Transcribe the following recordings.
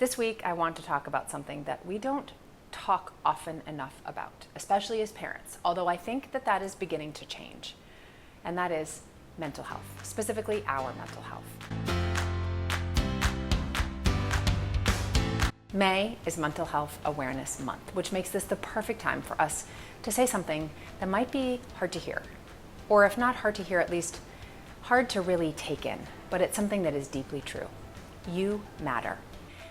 This week, I want to talk about something that we don't talk often enough about, especially as parents, although I think that that is beginning to change, and that is mental health, specifically our mental health. May is Mental Health Awareness Month, which makes this the perfect time for us to say something that might be hard to hear, or if not hard to hear, at least hard to really take in, but it's something that is deeply true. You matter.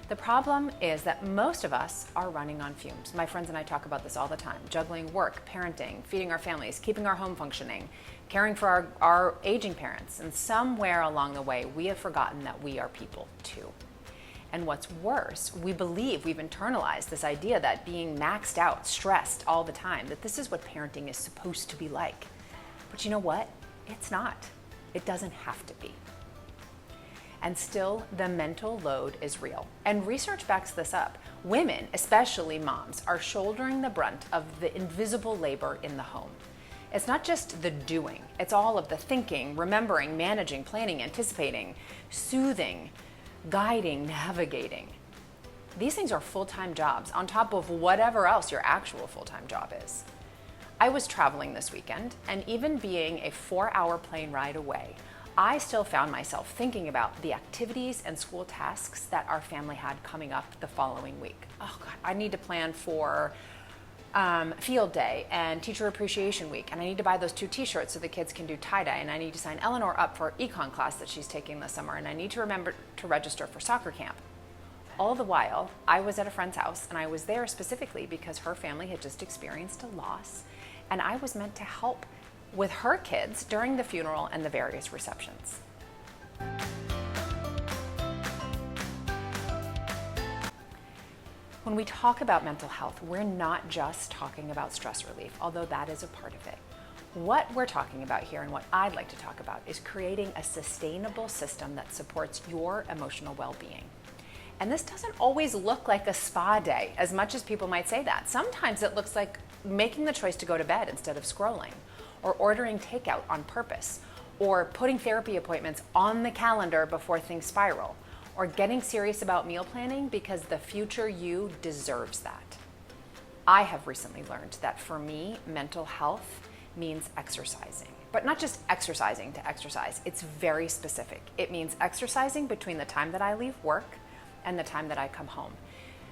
The problem is that most of us are running on fumes. My friends and I talk about this all the time, juggling work, parenting, feeding our families, keeping our home functioning, caring for our aging parents, and somewhere along the way, we have forgotten that we are people too. And what's worse, we believe we've internalized this idea that being maxed out, stressed all the time, that this is what parenting is supposed to be like. But you know what? It's not. It doesn't have to be. And still, the mental load is real. And research backs this up. Women, especially moms, are shouldering the brunt of the invisible labor in the home. It's not just the doing, it's all of the thinking, remembering, managing, planning, anticipating, soothing, guiding, navigating. These things are full-time jobs on top of whatever else your actual full-time job is. I was traveling this weekend, and even being a 4-hour plane ride away, I still found myself thinking about the activities and school tasks that our family had coming up the following week. Oh God, I need to plan for field day and teacher appreciation week, and I need to buy those 2 t-shirts so the kids can do tie-dye, and I need to sign Eleanor up for econ class that she's taking this summer, and I need to remember to register for soccer camp. All the while, I was at a friend's house, and I was there specifically because her family had just experienced a loss, and I was meant to help with her kids during the funeral and the various receptions. When we talk about mental health, we're not just talking about stress relief, although that is a part of it. What we're talking about here, and what I'd like to talk about, is creating a sustainable system that supports your emotional well-being. And this doesn't always look like a spa day, as much as people might say that. Sometimes it looks like making the choice to go to bed instead of scrolling, or ordering takeout on purpose, or putting therapy appointments on the calendar before things spiral, or getting serious about meal planning because the future you deserves that. I have recently learned that for me, mental health means exercising, but not just exercising to exercise. It's very specific. It means exercising between the time that I leave work and the time that I come home,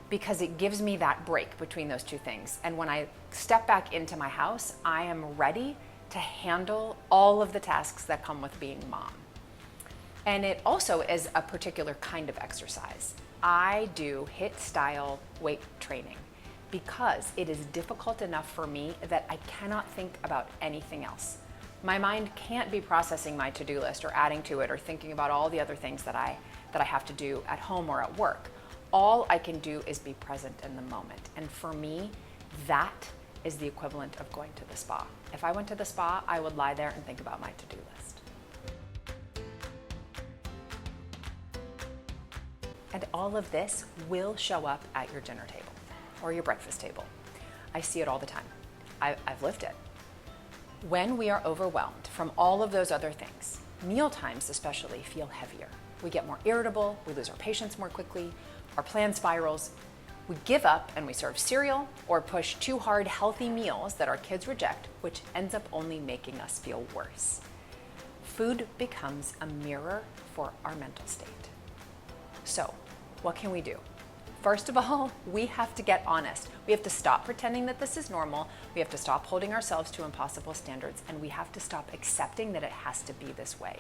because it gives me that break between those two things. And when I step back into my house, I am ready to handle all of the tasks that come with being mom. And it also is a particular kind of exercise. I do HIIT style weight training because it is difficult enough for me that I cannot think about anything else. My mind can't be processing my to-do list or adding to it or thinking about all the other things that I have to do at home or at work. All I can do is be present in the moment. And for me, that is the equivalent of going to the spa. If I went to the spa, I would lie there and think about my to-do list. And all of this will show up at your dinner table or your breakfast table. I see it all the time. I've lived it. When we are overwhelmed from all of those other things, meal times especially feel heavier. We get more irritable, we lose our patience more quickly, our plan spirals. We give up and we serve cereal or push too hard healthy meals that our kids reject, which ends up only making us feel worse. Food becomes a mirror for our mental state. So, what can we do? First of all, we have to get honest. We have to stop pretending that this is normal. We have to stop holding ourselves to impossible standards, and we have to stop accepting that it has to be this way.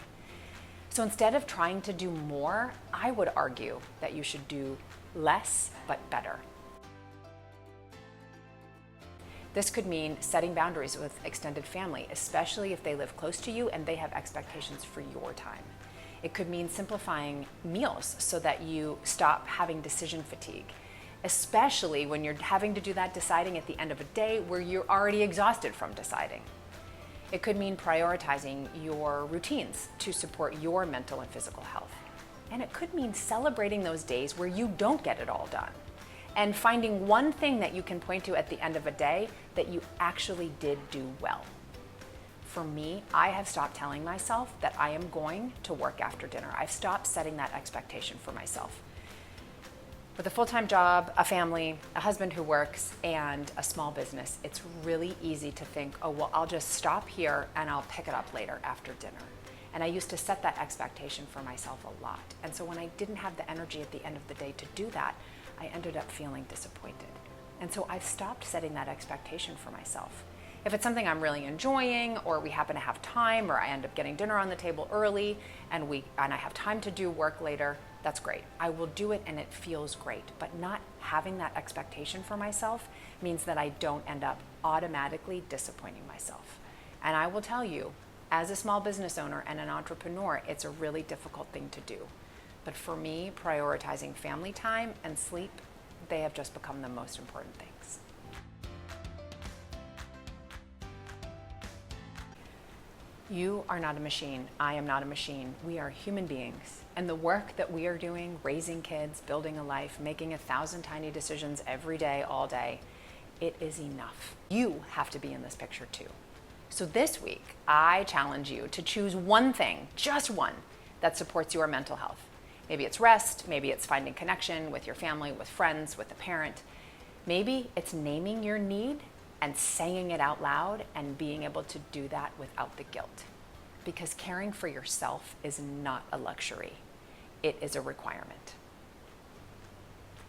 So instead of trying to do more, I would argue that you should do less but better. This could mean setting boundaries with extended family, especially if they live close to you and they have expectations for your time. It could mean simplifying meals so that you stop having decision fatigue, especially when you're having to do that deciding at the end of a day where you're already exhausted from deciding. It could mean prioritizing your routines to support your mental and physical health. And it could mean celebrating those days where you don't get it all done, and finding one thing that you can point to at the end of a day that you actually did do well. For me, I have stopped telling myself that I am going to work after dinner. I've stopped setting that expectation for myself. With a full-time job, a family, a husband who works, and a small business, it's really easy to think, oh, well, I'll just stop here and I'll pick it up later after dinner. And I used to set that expectation for myself a lot. And so when I didn't have the energy at the end of the day to do that, I ended up feeling disappointed. And so I've stopped setting that expectation for myself. If it's something I'm really enjoying, or we happen to have time, or I end up getting dinner on the table early and I have time to do work later, that's great. I will do it and it feels great. But not having that expectation for myself means that I don't end up automatically disappointing myself. And I will tell you, as a small business owner and an entrepreneur, it's a really difficult thing to do. But for me, prioritizing family time and sleep, they have just become the most important things. You are not a machine. I am not a machine. We are human beings. And the work that we are doing, raising kids, building a life, making 1,000 tiny decisions every day, all day, it is enough. You have to be in this picture too. So this week, I challenge you to choose one thing, just one, that supports your mental health. Maybe it's rest, maybe it's finding connection with your family, with friends, with a parent. Maybe it's naming your need and saying it out loud and being able to do that without the guilt. Because caring for yourself is not a luxury. It is a requirement.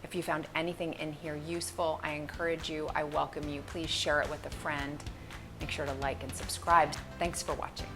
If you found anything in here useful, I encourage you, I welcome you. Please share it with a friend. Make sure to like and subscribe. Thanks for watching.